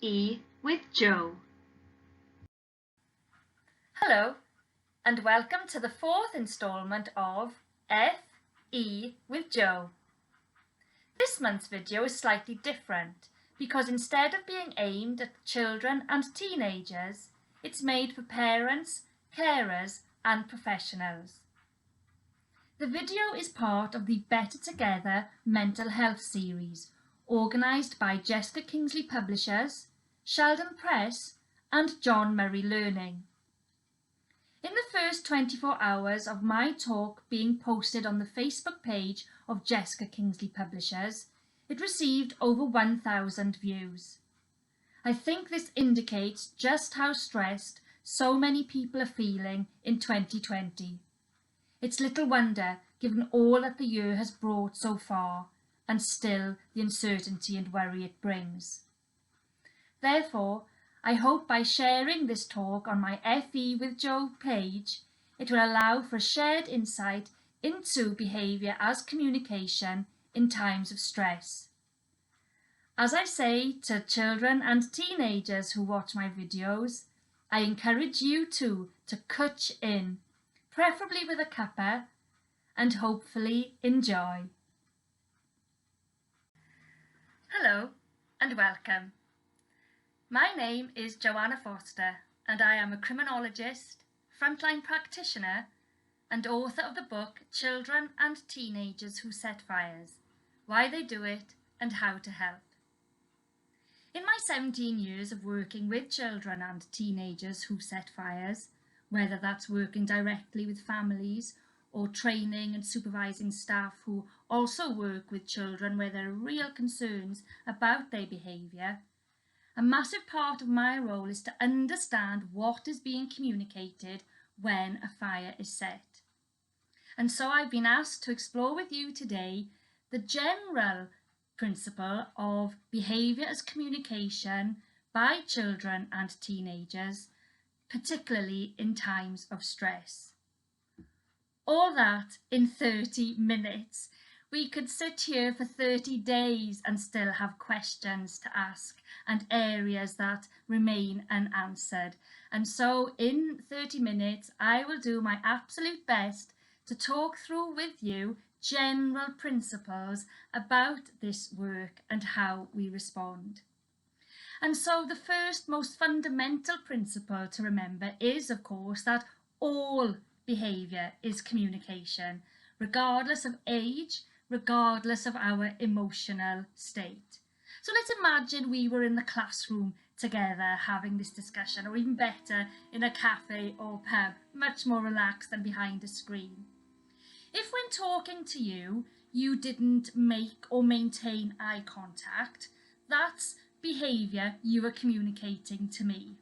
F-E with Joe. Hello, and welcome to the fourth instalment of F-E with Joe. This month's video is slightly different because instead of being aimed at children and teenagers, it's made for parents, carers and professionals. The video is part of the Better Together mental health series, organised by Jessica Kingsley Publishers, Sheldon Press and John Murray Learning. In the first 24 hours of my talk being posted on the Facebook page of Jessica Kingsley Publishers, it received over 1,000 views. I think this indicates just how stressed so many people are feeling in 2020. It's little wonder, given all that the year has brought so far, and still the uncertainty and worry it brings. Therefore, I hope by sharing this talk on my FE with Joe page, it will allow for a shared insight into behaviour as communication in times of stress. As I say to children and teenagers who watch my videos, I encourage you to catch in, preferably with a cuppa, and hopefully enjoy. Hello and welcome. My name is Joanna Foster and I am a criminologist, frontline practitioner and author of the book Children and Teenagers Who Set Fires, Why They Do It and How to Help. In my 17 years of working with children and teenagers who set fires, whether that's working directly with families or training and supervising staff who also work with children where there are real concerns about their behaviour, a massive part of my role is to understand what is being communicated when a fire is set. And so I've been asked to explore with you today the general principle of behaviour as communication by children and teenagers, particularly in times of stress. All that in 30 minutes. We could sit here for 30 days and still have questions to ask and areas that remain unanswered. And so in 30 minutes, I will do my absolute best to talk through with you general principles about this work and how we respond. And so the first most fundamental principle to remember is, of course, that all behaviour is communication, regardless of age, regardless of our emotional state. So let's imagine we were in the classroom together having this discussion, or even better, in a cafe or pub, much more relaxed than behind a screen. If when talking to you, you didn't make or maintain eye contact, that's behaviour you are communicating to me.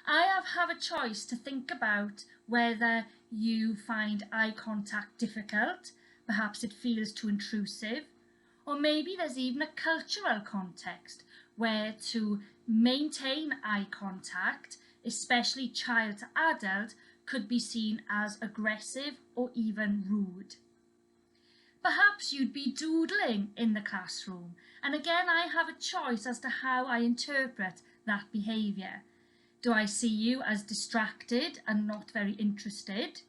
I have a choice to think about whether you find eye contact difficult, perhaps it feels too intrusive, or maybe there's even a cultural context where to maintain eye contact, especially child to adult, could be seen as aggressive or even rude. Perhaps you'd be doodling in the classroom, and again I have a choice as to how I interpret that behaviour. Do I see you as distracted and not very interested?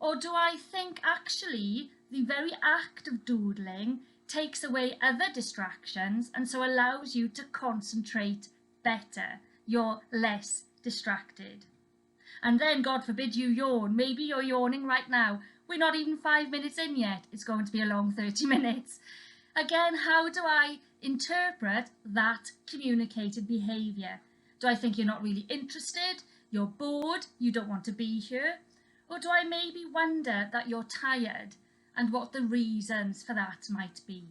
Or do I think actually the very act of doodling takes away other distractions and so allows you to concentrate better? You're less distracted. And then, God forbid, you yawn. Maybe you're yawning right now. We're not even 5 minutes in yet. It's going to be a long 30 minutes. Again, how do I interpret that communicated behaviour? Do I think you're not really interested, you're bored, you don't want to be here? Or do I maybe wonder that you're tired and what the reasons for that might be?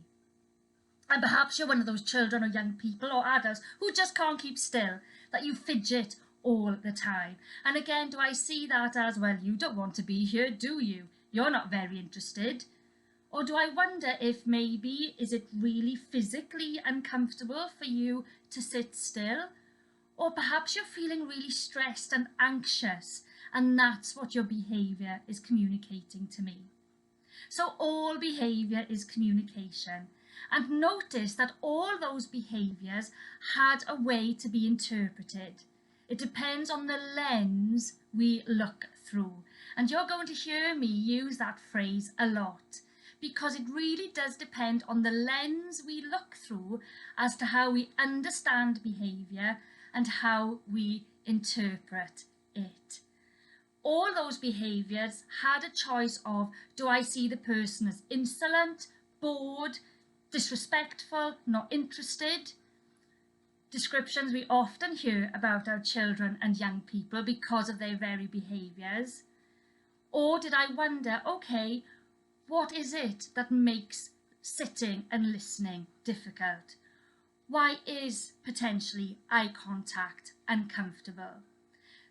And perhaps you're one of those children or young people or adults who just can't keep still, that you fidget all the time. And again, do I see that as, well, you don't want to be here, do you? You're not very interested. Or do I wonder if maybe, is it really physically uncomfortable for you to sit still? Or perhaps you're feeling really stressed and anxious, and that's what your behaviour is communicating to me. So all behaviour is communication, and noticed that all those behaviours had a way to be interpreted. It depends on the lens we look through. And you're going to hear me use that phrase a lot, because it really does depend on the lens we look through as to how we understand behaviour and how we interpret it. All those behaviours had a choice of, do I see the person as insolent, bored, disrespectful, not interested? Descriptions we often hear about our children and young people because of their very behaviours. Or did I wonder, okay, what is it that makes sitting and listening difficult? Why is potentially eye contact uncomfortable?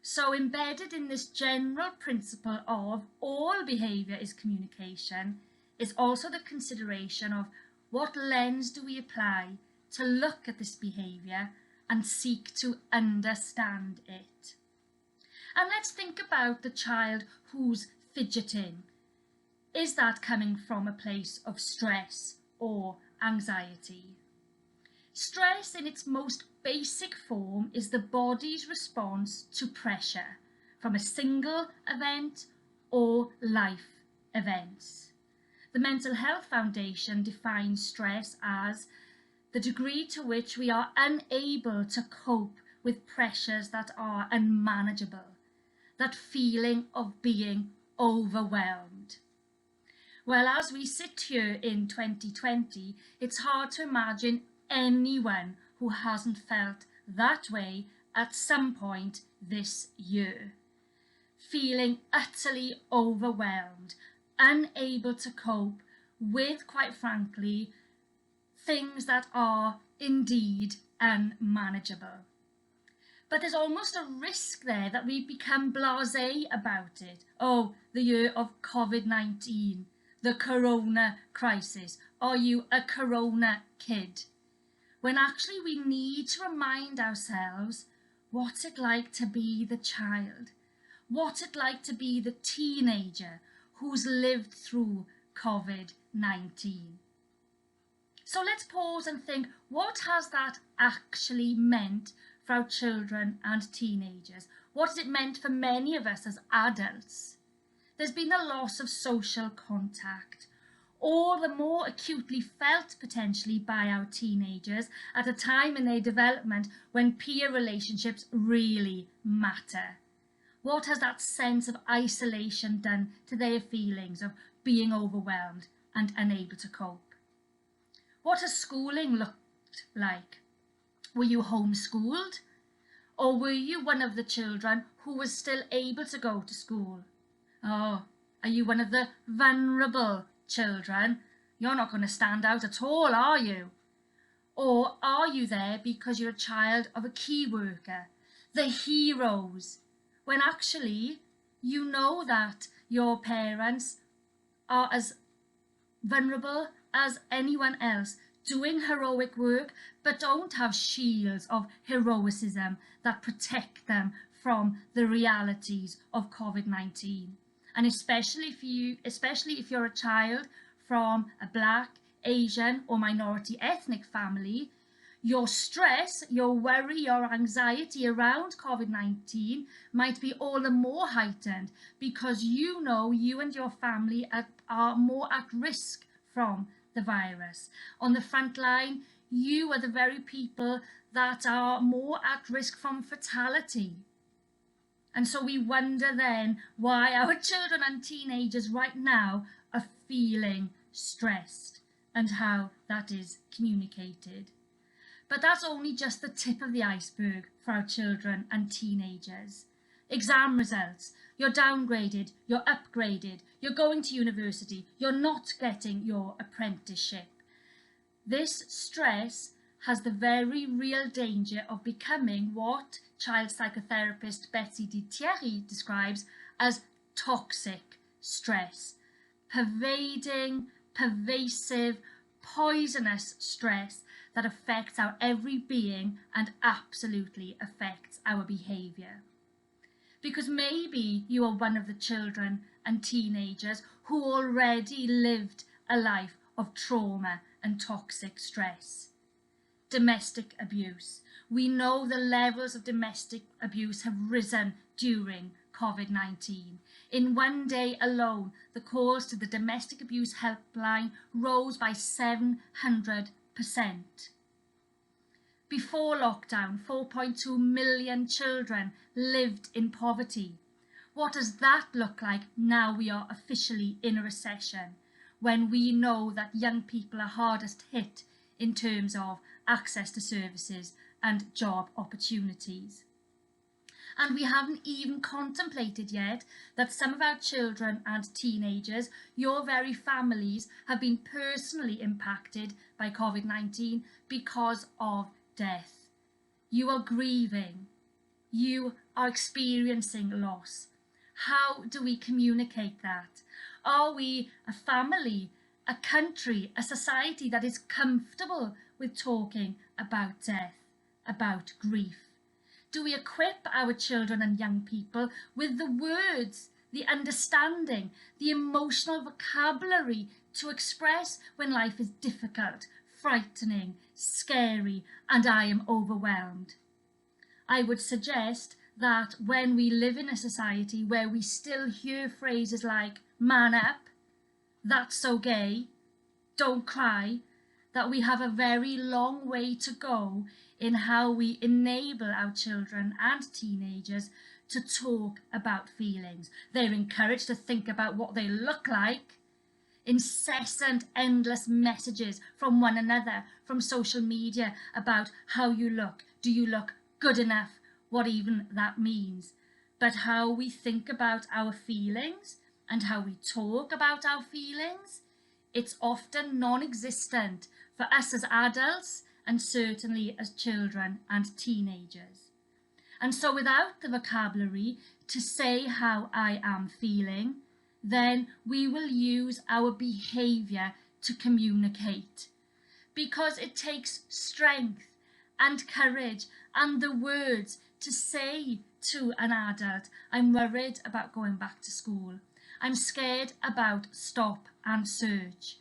So embedded in this general principle of all behaviour is communication is also the consideration of what lens do we apply to look at this behaviour and seek to understand it. And let's think about the child who's fidgeting. Is that coming from a place of stress or anxiety? Stress in its most basic form is the body's response to pressure from a single event or life events. The Mental Health Foundation defines stress as the degree to which we are unable to cope with pressures that are unmanageable, that feeling of being overwhelmed. Well, as we sit here in 2020, it's hard to imagine anyone who hasn't felt that way at some point this year. Feeling utterly overwhelmed, unable to cope with, quite frankly, things that are indeed unmanageable. But there's almost a risk there that we become blasé about it. Oh, the year of COVID-19, the corona crisis. Are you a corona kid? When actually we need to remind ourselves what's it like to be the child, what's it like to be the teenager who's lived through COVID-19. So let's pause and think, what has that actually meant for our children and teenagers? What has it meant for many of us as adults? There's been a loss of social contact, all the more acutely felt potentially by our teenagers at a time in their development when peer relationships really matter. What has that sense of isolation done to their feelings of being overwhelmed and unable to cope? What has schooling looked like? Were you homeschooled? Or were you one of the children who was still able to go to school? Oh, are you one of the vulnerable children? You're not going to stand out at all, are you? Or are you there because you're a child of a key worker, the heroes, when actually you know that your parents are as vulnerable as anyone else, doing heroic work, but don't have shields of heroicism that protect them from the realities of COVID-19. And especially if you're a child from a Black, Asian or minority ethnic family, your stress, your worry, your anxiety around COVID-19 might be all the more heightened because you know you and your family are more at risk from the virus. On the front line, you are the very people that are more at risk from fatality. And so we wonder then why our children and teenagers right now are feeling stressed and how that is communicated. But that's only just the tip of the iceberg for our children and teenagers. Exam results, you're downgraded, you're upgraded, you're going to university, you're not getting your apprenticeship. This stress has the very real danger of becoming what child psychotherapist Betsy D. Thierry describes as toxic stress. Pervading, pervasive, poisonous stress that affects our every being and absolutely affects our behaviour. Because maybe you are one of the children and teenagers who already lived a life of trauma and toxic stress. Domestic abuse. We know the levels of domestic abuse have risen during COVID-19. In one day alone, the calls to the domestic abuse helpline rose by 700%. Before lockdown, 4.2 million children lived in poverty. What does that look like now we are officially in a recession, when we know that young people are hardest hit in terms of access to services and job opportunities? And we haven't even contemplated yet that some of our children and teenagers, your very families, have been personally impacted by COVID-19 because of death. You are grieving. You are experiencing loss. How do we communicate that? Are we a family, a country, a society that is comfortable with talking about death, about grief? Do we equip our children and young people with the words, the understanding, the emotional vocabulary to express when life is difficult, frightening, scary, and I am overwhelmed? I would suggest that when we live in a society where we still hear phrases like man up, that's so gay, don't cry, that we have a very long way to go in how we enable our children and teenagers to talk about feelings. They're encouraged to think about what they look like. Incessant, endless messages from one another, from social media, about how you look. Do you look good enough? What even that means. But how we think about our feelings and how we talk about our feelings, it's often non-existent for us as adults and certainly as children and teenagers. And so without the vocabulary to say how I am feeling, then we will use our behaviour to communicate. Because it takes strength and courage and the words to say to an adult, I'm worried about going back to school. I'm scared about stop and search.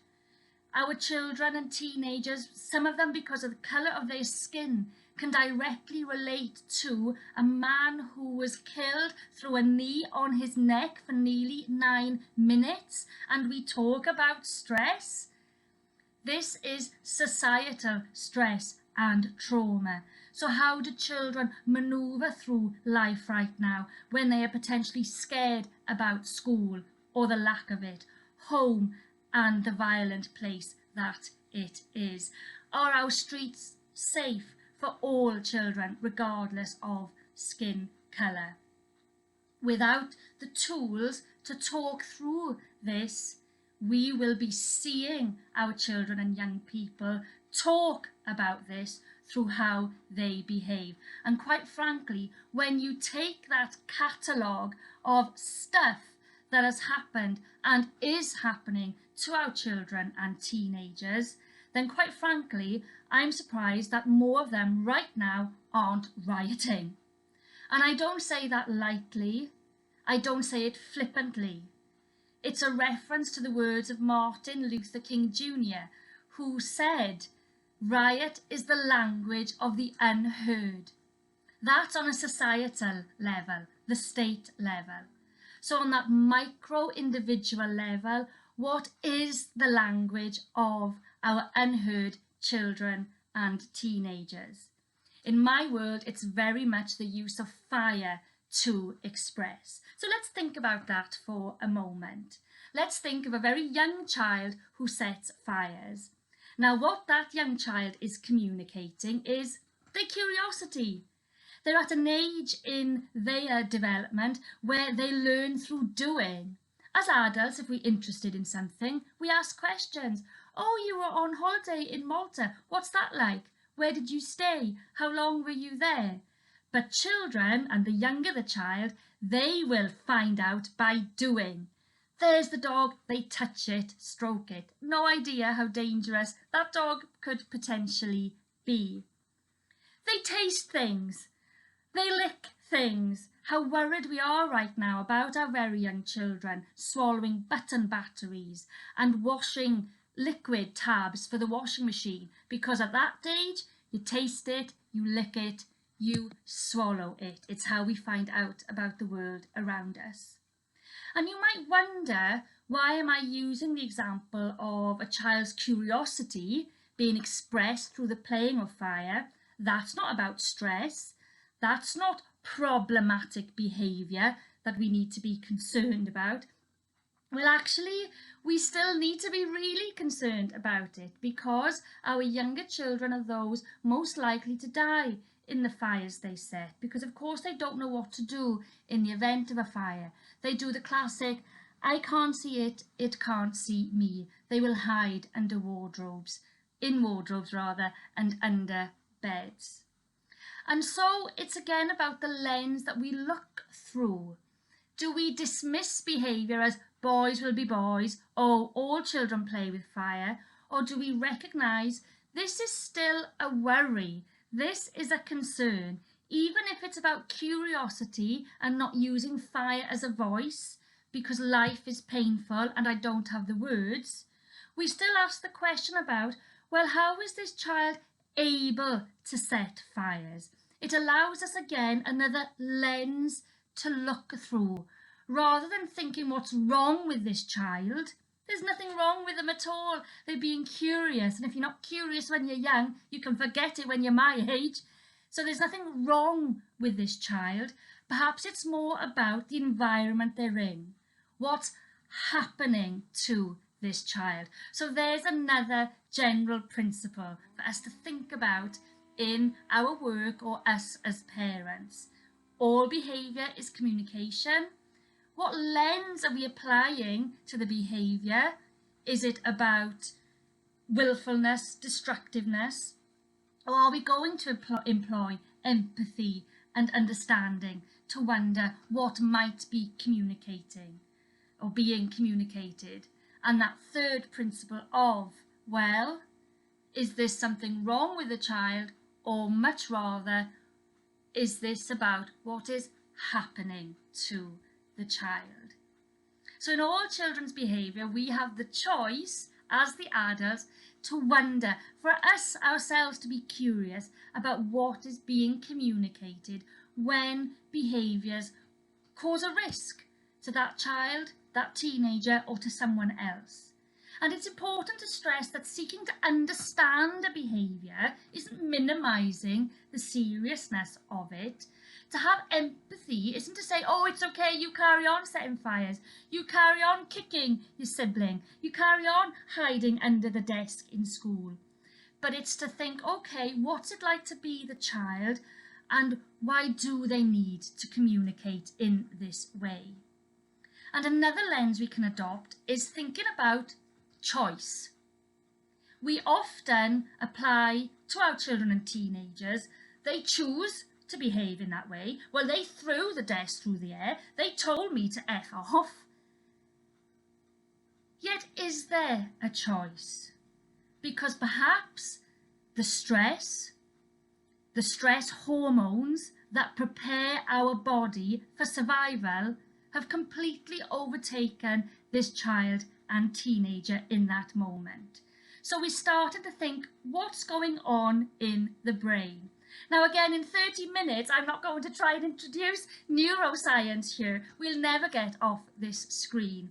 Our children and teenagers, some of them because of the colour of their skin, can directly relate to a man who was killed through a knee on his neck for nearly 9 minutes, and we talk about stress. This is societal stress and trauma. So how do children manoeuvre through life right now when they are potentially scared about school or the lack of it, home and the violent place that it is? Are our streets safe for all children regardless of skin colour? Without the tools to talk through this, we will be seeing our children and young people talk about this through how they behave. And quite frankly, when you take that catalogue of stuff that has happened and is happening to our children and teenagers, then quite frankly, I'm surprised that more of them right now aren't rioting. And I don't say that lightly, I don't say it flippantly. It's a reference to the words of Martin Luther King Jr., who said, riot is the language of the unheard. That's on a societal level, the state level. So on that micro individual level, what is the language of our unheard children and teenagers? In my world, it's very much the use of fire to express. So let's think about that for a moment. Let's think of a very young child who sets fires. Now, what that young child is communicating is their curiosity. They're at an age in their development where they learn through doing. As adults, if we're interested in something, we ask questions. Oh, you were on holiday in Malta. What's that like? Where did you stay? How long were you there? But children, and the younger the child, they will find out by doing. There's the dog, they touch it, stroke it. No idea how dangerous that dog could potentially be. They taste things. They lick things. How worried we are right now about our very young children swallowing button batteries and washing liquid tabs for the washing machine, because at that stage you taste it, you lick it, you swallow it. It's how we find out about the world around us. And you might wonder, why am I using the example of a child's curiosity being expressed through the playing of fire? That's not about stress. That's not problematic behaviour that we need to be concerned about. Well, actually, we still need to be really concerned about it, because our younger children are those most likely to die in the fires they set, because of course they don't know what to do in the event of a fire. They do the classic, I can't see it, it can't see me. They will hide under wardrobes, in wardrobes rather, and under beds. And so it's again about the lens that we look through. Do we dismiss behaviour as boys will be boys, oh, all children play with fire, or do we recognise this is still a worry, this is a concern, even if it's about curiosity and not using fire as a voice because life is painful and I don't have the words? We still ask the question about, well, how is this child able to set fires? It allows us again another lens to look through. Rather than thinking what's wrong with this child, there's nothing wrong with them at all. They're being curious, and if you're not curious when you're young, you can forget it when you're my age. So there's nothing wrong with this child. Perhaps it's more about the environment they're in. What's happening to this child? So there's another general principle for us to think about in our work or us as parents. All behaviour is communication. What lens are we applying to the behaviour? Is it about willfulness, destructiveness? Or are we going to employ empathy and understanding to wonder what might be communicating or being communicated? And that third principle of, well, is this something wrong with the child, or much rather, is this about what is happening to the child? So in all children's behaviour, we have the choice as the adults to wonder, for us ourselves to be curious about what is being communicated when behaviours cause a risk to that child, that teenager, or to someone else. And it's important to stress that seeking to understand a behaviour isn't minimising the seriousness of it. To have empathy isn't to say, oh, it's okay, you carry on setting fires, you carry on kicking your sibling, you carry on hiding under the desk in school. But it's to think, okay, what's it like to be the child, and why do they need to communicate in this way? And another lens we can adopt is thinking about choice. We often apply to our children and teenagers, they choose to behave in that way. Well, they threw the desk through the air, they told me to F off. Yet is there a choice? Because perhaps the stress hormones that prepare our body for survival have completely overtaken this child and teenager in that moment. So we started to think, what's going on in the brain? Now again, in 30 minutes, I'm not going to try and introduce neuroscience here. We'll never get off this screen.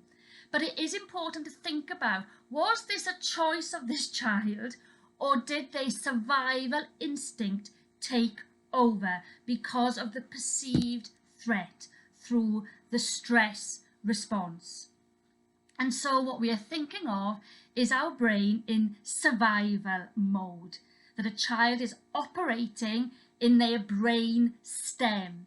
But it is important to think about, was this a choice of this child, or did their survival instinct take over because of the perceived threat through the stress response? And so what we are thinking of is our brain in survival mode, that a child is operating in their brain stem.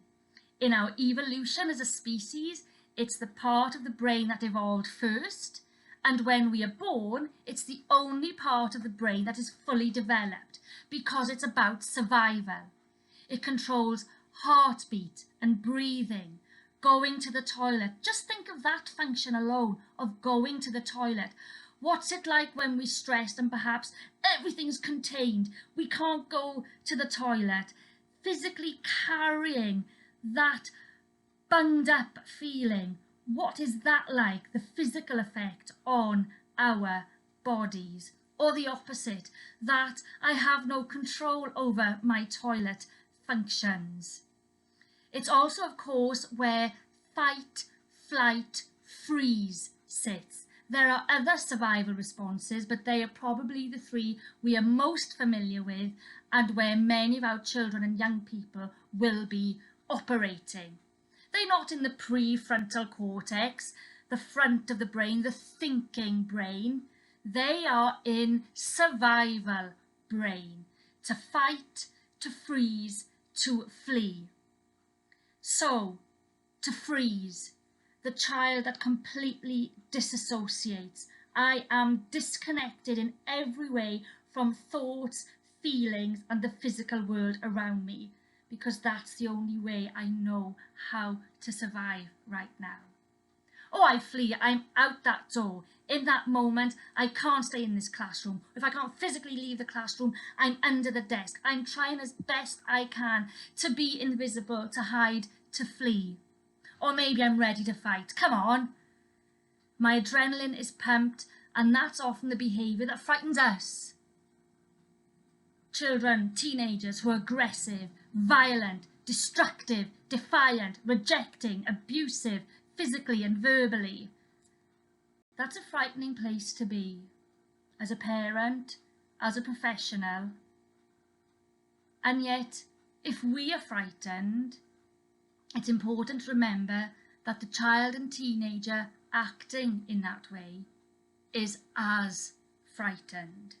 In our evolution as a species, it's the part of the brain that evolved first, and when we are born, it's the only part of the brain that is fully developed because it's about survival. It controls heartbeat and breathing, going to the toilet. Just think of that function alone, of going to the toilet. What's it like when we're stressed and perhaps everything's contained? We can't go to the toilet. Physically carrying that bunged up feeling. What is that like? The physical effect on our bodies, or the opposite, that I have no control over my toilet functions. It's also, of course, where fight, flight, freeze sits. There are other survival responses, but they are probably the three we are most familiar with and where many of our children and young people will be operating. They're not in the prefrontal cortex, the front of the brain, the thinking brain. They are in survival brain, to fight, to freeze, to flee. So, to freeze, the child that completely disassociates. I am disconnected in every way from thoughts, feelings, and the physical world around me, because that's the only way I know how to survive right now. Oh, I flee, I'm out that door. In that moment, I can't stay in this classroom. If I can't physically leave the classroom, I'm under the desk. I'm trying as best I can to be invisible, to hide, to flee. Or maybe I'm ready to fight. Come on. My adrenaline is pumped, and that's often the behaviour that frightens us. Children, teenagers who are aggressive, violent, destructive, defiant, rejecting, abusive, physically and verbally. That's a frightening place to be, as a parent, as a professional. And yet, if we are frightened, it's important to remember that the child and teenager acting in that way is as frightened.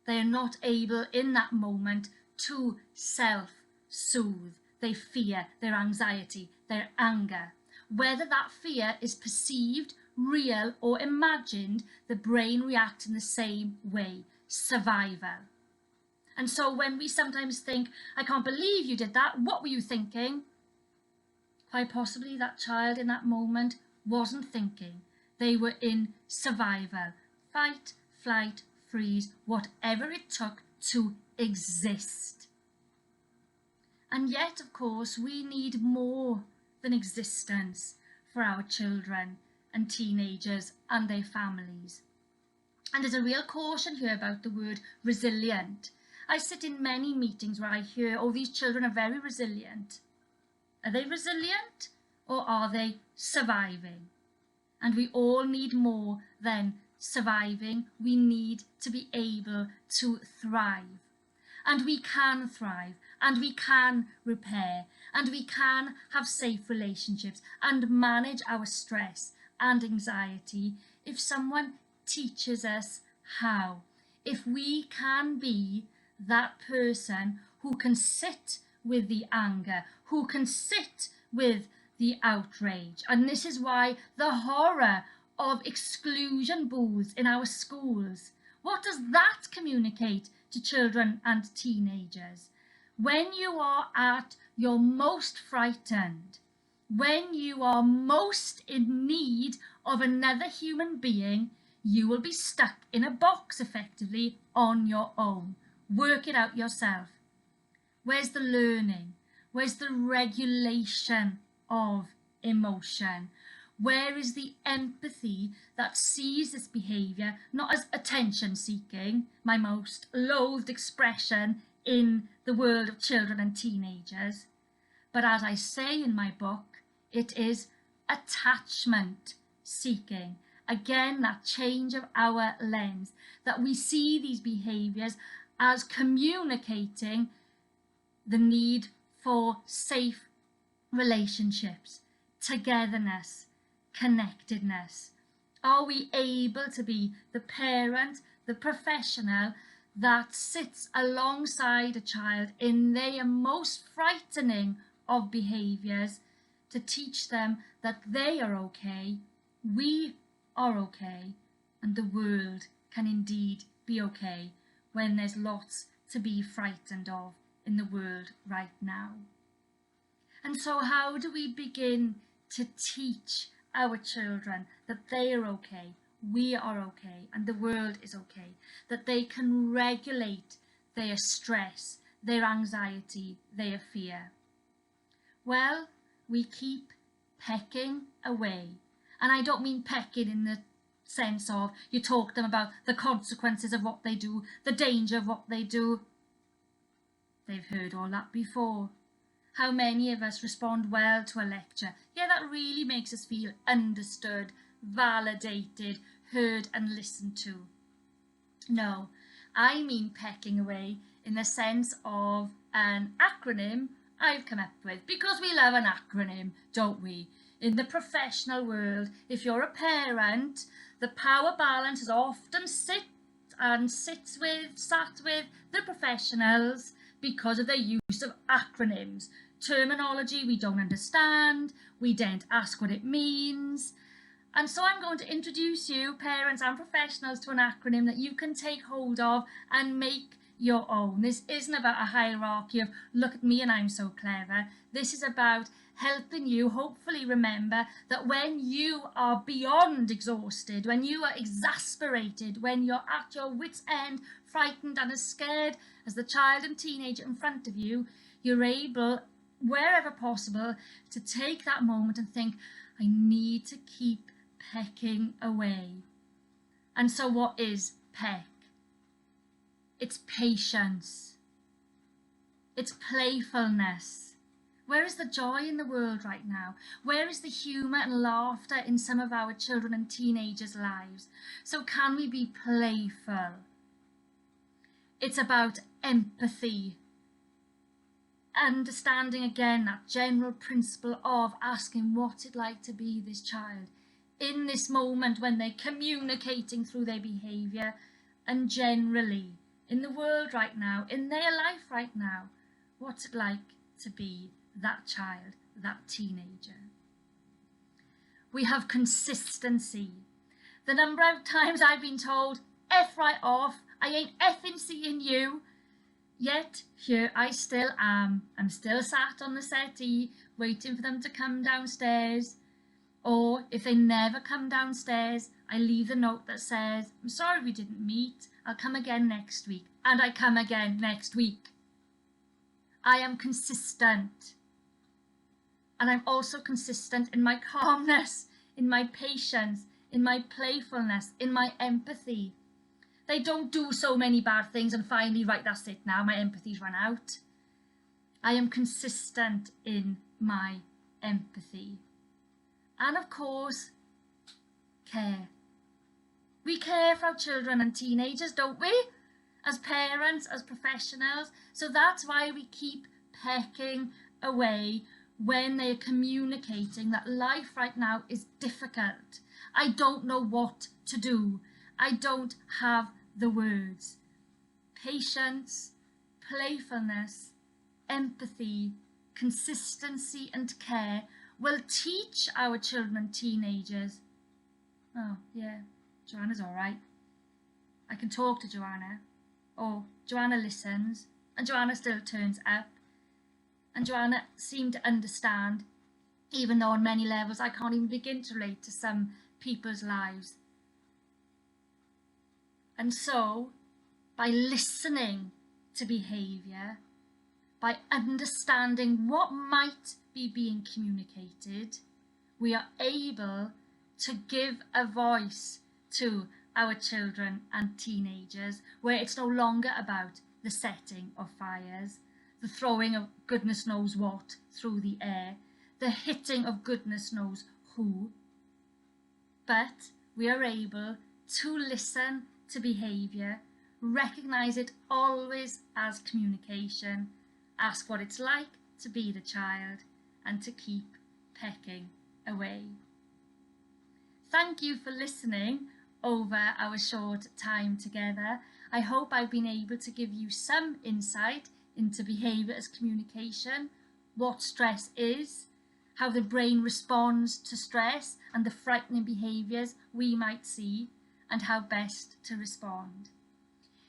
They are not able in that moment to self-soothe their fear, their anxiety, their anger. Whether that fear is perceived, real or imagined, the brain reacts in the same way, survival. And so when we sometimes think, I can't believe you did that, what were you thinking? Quite possibly that child in that moment wasn't thinking. They were in survival, fight, flight, freeze, whatever it took to exist. And yet, of course, we need more than existence for our children and teenagers and their families. And there's a real caution here about the word resilient. I sit in many meetings where I hear, oh, these children are very resilient. Are they resilient or are they surviving? And we all need more than surviving. We need to be able to thrive. And we can thrive, and we can repair, and we can have safe relationships and manage our stress and anxiety if someone teaches us how. If we can be that person who can sit with the anger, who can sit with the outrage. And this is why the horror of exclusion booths in our schools. What does that communicate to children and teenagers? When you are at your most frightened, when you are most in need of another human being, you will be stuck in a box effectively on your own. Work it out yourself. Where's the learning? Where's the regulation of emotion? Where is the empathy that sees this behaviour not as attention seeking, my most loathed expression in the world of children and teenagers, but as I say in my book, it is attachment seeking. Again, that change of our lens, that we see these behaviours as communicating the need for safe relationships, togetherness, connectedness. Are we able to be the parent, the professional that sits alongside a child in their most frightening of behaviours to teach them that they are okay, we are okay, and the world can indeed be okay when there's lots to be frightened of in the world right now. And so how do we begin to teach our children that they are okay, we are okay, and the world is okay, that they can regulate their stress, their anxiety, their fear? Well, we keep pecking away. And I don't mean pecking in the sense of, you talk to them about the consequences of what they do, the danger of what they do. They've heard all that before. How many of us respond well to a lecture? Yeah, that really makes us feel understood, validated, heard and listened to. No, I mean pecking away in the sense of an acronym I've come up with, because we love an acronym, don't we? In the professional world, if you're a parent, the power balance is often sat with the professionals because of their use of acronyms. Terminology we don't understand, we don't ask what it means. And so I'm going to introduce you, parents and professionals, to an acronym that you can take hold of and make your own. This isn't about a hierarchy of look at me and I'm so clever. This is about helping you hopefully remember that when you are beyond exhausted, when you are exasperated, when you're at your wit's end, frightened and as scared as the child and teenager in front of you, you're able, wherever possible, to take that moment and think, I need to keep pecking away. And so what is peck? It's patience. It's playfulness. Where is the joy in the world right now? Where is the humour and laughter in some of our children and teenagers' lives? So can we be playful? It's about empathy. Understanding again that general principle of asking what's it like to be this child in this moment when they're communicating through their behaviour, and generally in the world right now, in their life right now, what's it like to be that child, that teenager. We have consistency. The number of times I've been told, F right off, I ain't effing seeing you. Yet here I still am. I'm still sat on the settee waiting for them to come downstairs. Or if they never come downstairs, I leave the note that says, I'm sorry we didn't meet. I'll come again next week. And I come again next week. I am consistent. And I'm also consistent in my calmness, in my patience, in my playfulness, in my empathy. They don't do so many bad things and finally, right, that's it now, my empathy's run out. I am consistent in my empathy. And of course, care. We care for our children and teenagers, don't we? As parents, as professionals. So that's why we keep pecking away when they're communicating that life right now is difficult. I don't know what to do. I don't have the words. Patience, playfulness, empathy, consistency and care will teach our children and teenagers, oh yeah, Joanna's all right. I can talk to Joanna. Or Joanna listens and Joanna still turns up. And Joanna seemed to understand, even though on many levels I can't even begin to relate to some people's lives. And so, by listening to behaviour, by understanding what might be being communicated, we are able to give a voice to our children and teenagers, where it's no longer about the setting of fires, the throwing of goodness knows what through the air, the hitting of goodness knows who, but we are able to listen to behaviour, recognise it always as communication, ask what it's like to be the child, and to keep pecking away. Thank you for listening over our short time together. I hope I've been able to give you some insight into behaviour as communication, what stress is, how the brain responds to stress and the frightening behaviours we might see, and how best to respond.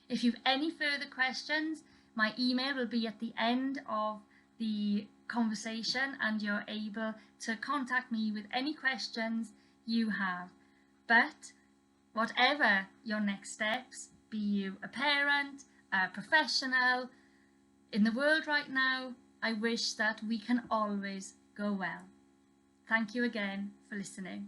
If you've any further questions, my email will be at the end of the conversation and you're able to contact me with any questions you have. But whatever your next steps, be you a parent, a professional, in the world right now, I wish that we can always go well. Thank you again for listening.